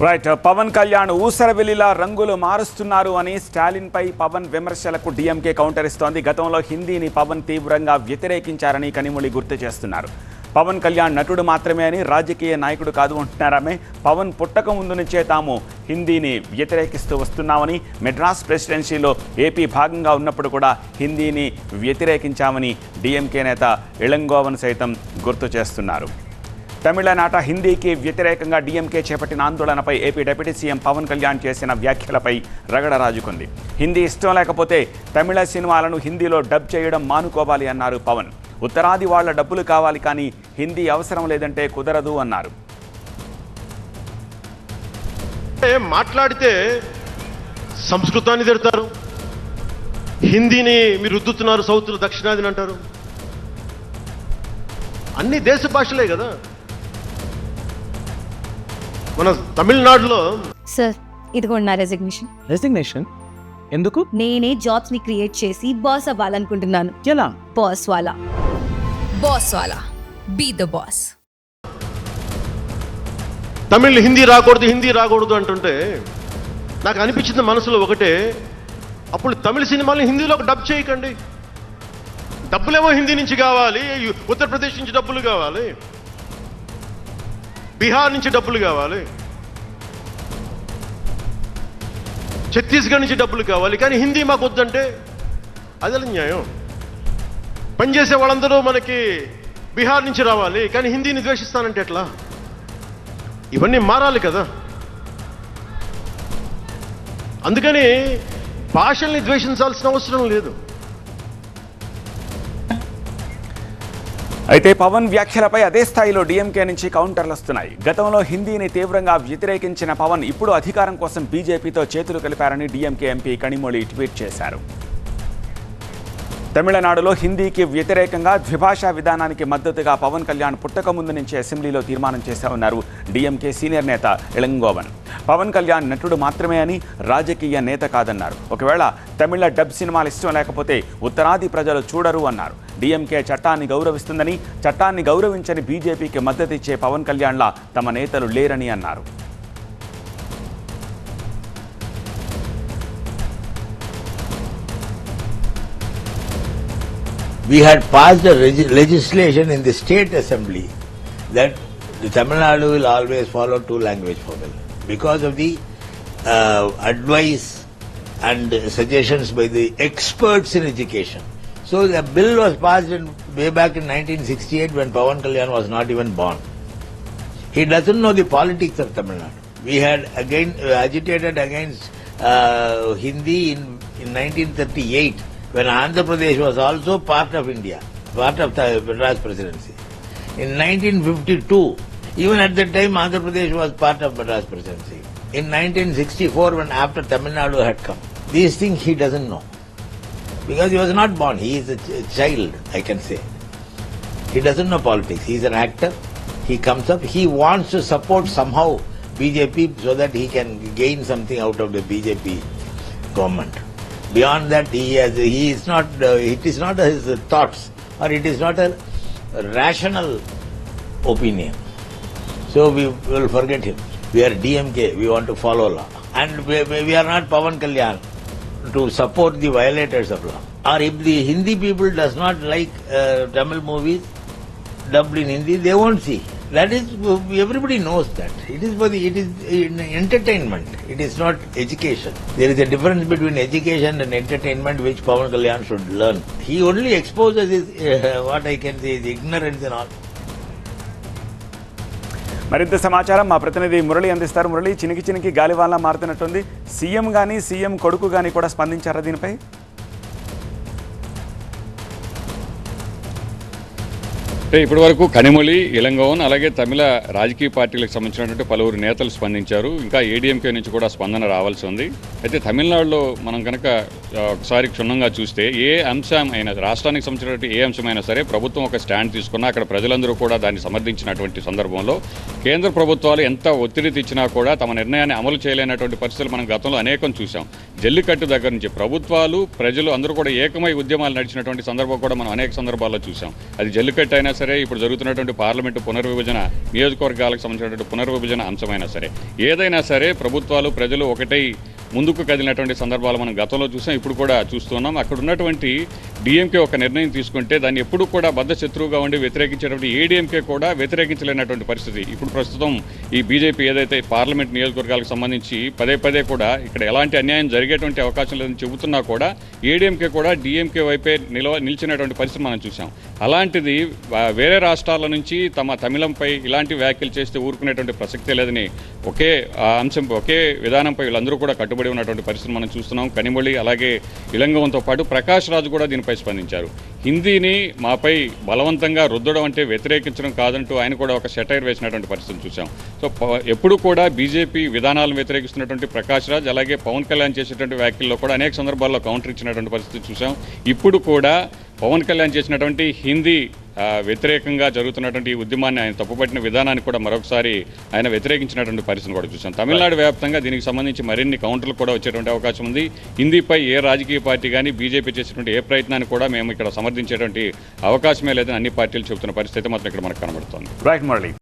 Right Pawan Kalyan ఊసరవెల్లిలా రంగులు మారుస్తున్నారు అని స్టాలిన్ పై పవన్ విమర్శలకు డీఎంకే కౌంటర్ ఇస్తోంది. గతంలో హిందీని పవన్ తీవ్రంగా వ్యతిరేకించారని కనిమొళి గుర్తు చేస్తున్నారు. పవన్ కళ్యాణ్ నటుడు మాత్రమే అని రాజకీయ నాయకుడు కాదు అంటున్నారామె. పవన్ పుట్టక ముందు నుంచే తాము హిందీని వ్యతిరేకిస్తూ వస్తున్నామని, మెడ్రాస్ ప్రెసిడెన్సీలో ఏపీ భాగంగా ఉన్నప్పుడు కూడా హిందీని వ్యతిరేకించామని డీఎంకే నేత ఇళంగోవన్ సైతం గుర్తు చేస్తున్నారు. తమిళనాట హిందీకి వ్యతిరేకంగా డీఎంకే చేపట్టిన ఆందోళనపై AP deputy CM Pawan Kalyan చేసిన వ్యాఖ్యలపై రగడ రాజుకుంది. హిందీ ఇష్టం లేకపోతే తమిళ సినిమాలను హిందీలో డబ్ చేయడం మానుకోవాలి అన్నారు పవన్. ఉత్తరాది వాళ్ల డబ్బులు కావాలి కానీ హిందీ అవసరం లేదంటే కుదరదు అన్నారు. మాట్లాడితే సంస్కృతాన్ని తిడతారు, హిందీని మీరు రుద్దుతున్నారు, సౌత్లో దక్షిణాదిని అంటారు. అన్ని దేశ భాషలే కదా. మన తమిళనాడులో సార్ ఇదిగోండి నా రెసిగ్నేషన్. ఎందుకు? నేనే జాబ్స్ ని క్రియేట్ చేసి బాస్ అవ్వాలనుకుంటున్నాను. ఎలా? బాస్ వాలా be the boss. Tamil Hindi రాకూడదు అంటుంటే నాకు అనిపించింది మనసులో ఒకటే, అప్పుడు తమిళ సినిమాల్ని హిందీలో డబ్ చేయకండి. డబ్బులేమో హిందీ నుంచి కావాలి, ఉత్తరప్రదేశ్ నుంచి డబ్బులు కావాలి, బీహార్ నుంచి డబ్బులు కావాలి, ఛత్తీస్గఢ్ నుంచి డబ్బులు కావాలి, కానీ హిందీ మాకు వద్దంటే అదే న్యాయం. పనిచేసే వాళ్ళందరూ మనకి బీహార్ నుంచి రావాలి, కానీ హిందీని ద్వేషిస్తానంటే ఎట్లా? ఇవన్నీ మారాలి కదా. అందుకని భాషల్ని ద్వేషించాల్సిన అవసరం లేదు. అయితే పవన్ వ్యాఖ్యలపై అదే స్థాయిలో డీఎంకే నుంచి కౌంటర్లు వస్తున్నాయి. గతంలో హిందీని తీవ్రంగా వ్యతిరేకించిన పవన్ ఇప్పుడు అధికారం కోసం బీజేపీతో చేతులు కలిపారని డీఎంకే ఎంపీ కనిమొళి ట్వీట్ చేశారు. తమిళనాడులో హిందీకి వ్యతిరేకంగా ద్విభాషా విధానానికి మద్దతుగా పవన్ కళ్యాణ్ పుట్టక ముందు నుంచే అసెంబ్లీలో తీర్మానం చేశామన్నారు డీఎంకే సీనియర్ నేత ఇళంగోవన్. పవన్ కళ్యాణ్ నటుడు మాత్రమే అని, రాజకీయ నేత కాదన్నారు. ఒకవేళ తమిళ డబ్ సినిమాలు ఇష్టం లేకపోతే ఉత్తరాది ప్రజలు చూడరు అన్నారు. డీఎంకే చట్టాన్ని గౌరవిస్తుందని, చట్టాన్ని గౌరవించని బీజేపీకి మద్దతిచ్చే పవన్ కళ్యాణ్లా తమ నేతలు లేరని అన్నారు. We had passed a legislation in the state assembly that the Tamil Nadu will always follow two-language formula because of the advice and suggestions by the experts in education. So the bill was passed way back in 1968 when Pawan Kalyan was not even born. He doesn't know the politics of Tamil Nadu. We had again agitated against Hindi in 1938. When Andhra Pradesh was also part of India, part of the Madras presidency. In 1952, even at that time Andhra Pradesh was part of Madras presidency. In 1964, when after Tamil Nadu had come, these things he doesn't know. Because he was not born, he is a child, I can say. He doesn't know politics, he is an actor, he comes up, he wants to support somehow BJP so that he can gain something out of the BJP government. Beyond that, it is not his thoughts or it is not a rational opinion. So we will forget him. We are DMK, we want to follow law. And we are not Pawan Kalyan to support the violators of law. Or if the Hindi people does not like Tamil movies dubbed in Hindi, they won't see. That is, everybody knows that. It is entertainment. It is not education. There is a difference between education and entertainment which Pawan Kalyan should learn. He only exposes his, what I can say, is ignorance and all. మరింత సమాచారం మా ప్రతినిధి మురళి అందిస్తారు. Murali, చినికి గాలివాన్లా మారుతున్నట్టుంది. CM కానీ CM కొడుకు కానీ కూడా స్పందించారా దీనిపై? అంటే ఇప్పటి వరకు కనిమొళి, ఇళంగోవన్ అలాగే తమిళ రాజకీయ పార్టీలకు సంబంధించినటువంటి పలువురు నేతలు స్పందించారు. ఇంకా ఏడీఎంకే నుంచి కూడా స్పందన రావాల్సి ఉంది. అయితే తమిళనాడులో మనం కనుక ఒకసారి క్షుణ్ణంగా చూస్తే ఏ అంశం అయినా, రాష్ట్రానికి సంబంధించినటువంటి ఏ అంశమైనా సరే ప్రభుత్వం ఒక స్టాండ్ తీసుకున్నా అక్కడ ప్రజలందరూ కూడా దాన్ని సమర్థించినటువంటి సందర్భంలో కేంద్ర ప్రభుత్వాలు ఎంత ఒత్తిడి తెచ్చినా కూడా తమ నిర్ణయాన్ని అమలు చేయలేనటువంటి పరిస్థితులు మనం గతంలో అనేకం చూసాం. జల్లికట్టు దగ్గర నుంచి ప్రభుత్వాలు ప్రజలు అందరూ కూడా ఏకమై ఉద్యమాలు నడిచినటువంటి సందర్భం కూడా మనం అనేక సందర్భాల్లో చూసాం. అది జల్లికట్టు అయినా సరే, ఇప్పుడు జరుగుతున్నటువంటి పార్లమెంటు పునర్విభజన, నియోజకవర్గాలకు సంబంధించినటువంటి పునర్విభజన అంశమైనా సరే, ఏదైనా సరే ప్రభుత్వాలు ప్రజలు ఒకటై ముందుకు కదిలినటువంటి సందర్భాలు మనం గతంలో చూసాం, ఇప్పుడు కూడా చూస్తున్నాం. అక్కడ ఉన్నటువంటి డిఎంకే ఒక నిర్ణయం తీసుకుంటే దాన్ని ఎప్పుడు కూడా బద్ధ శత్రువుగా ఉండి వ్యతిరేకించేటువంటి ఏడీఎంకే కూడా వ్యతిరేకించలేనటువంటి పరిస్థితి. ఇప్పుడు ప్రస్తుతం ఈ బీజేపీ ఏదైతే పార్లమెంట్ నియోజకవర్గాలకు సంబంధించి పదే పదే కూడా ఇక్కడ ఎలాంటి అన్యాయం జరిగేటువంటి అవకాశం లేదని చెబుతున్నా కూడా ఏడీఎంకే కూడా డిఎంకే వైపే నిలిచినటువంటి పరిస్థితి మనం చూసాం. అలాంటిది వేరే రాష్ట్రాల నుంచి తమిళంపై ఇలాంటి వ్యాఖ్యలు చేస్తే ఊరుకునేటువంటి ప్రసక్తే లేదని ఒకే అంశం, ఒకే విధానంపై వీళ్ళందరూ కూడా కట్టుబడి ఉన్నటువంటి పరిస్థితి మనం చూస్తున్నాం. కనిమొళి అలాగే ఇలంగవంతో పాటు ప్రకాష్ రాజు కూడా దీనిపై స్పందించారు. హిందీని మాపై బలవంతంగా రుద్దడం అంటే వ్యతిరేకించడం కాదంటూ ఆయన కూడా ఒక సెటైర్ వేసినటువంటి పరిస్థితిని చూసాం. సో ఎప్పుడు కూడా బీజేపీ విధానాలను వ్యతిరేకిస్తున్నటువంటి ప్రకాష్ రాజ్ అలాగే పవన్ కళ్యాణ్ చేసేటువంటి వ్యాఖ్యల్లో కూడా అనేక సందర్భాల్లో కౌంటర్ ఇచ్చినటువంటి పరిస్థితి చూసాం. ఇప్పుడు కూడా పవన్ కళ్యాణ్ చేసినటువంటి హిందీ వ్యతిరేకంగా జరుగుతున్నటువంటి ఈ ఉద్యమాన్ని ఆయన తప్పుపట్టిన విధానాన్ని కూడా మరొకసారి ఆయన వ్యతిరేకించినటువంటి పరిస్థితిని కూడా చూసాం. తమిళనాడు వ్యాప్తంగా దీనికి సంబంధించి మరిన్ని కౌంటర్లు కూడా వచ్చేటువంటి అవకాశం ఉంది. హిందీపై ఏ రాజకీయ పార్టీ కానీ బీజేపీ చేసేటువంటి ఏ ప్రయత్నాన్ని కూడా మేము ఇక్కడ సమర్థించేటువంటి అవకాశమే లేదని అన్ని పార్టీలు చెబుతున్న పరిస్థితి మాత్రం ఇక్కడ మనకు కనబడుతోంది. రైట్ మురళి.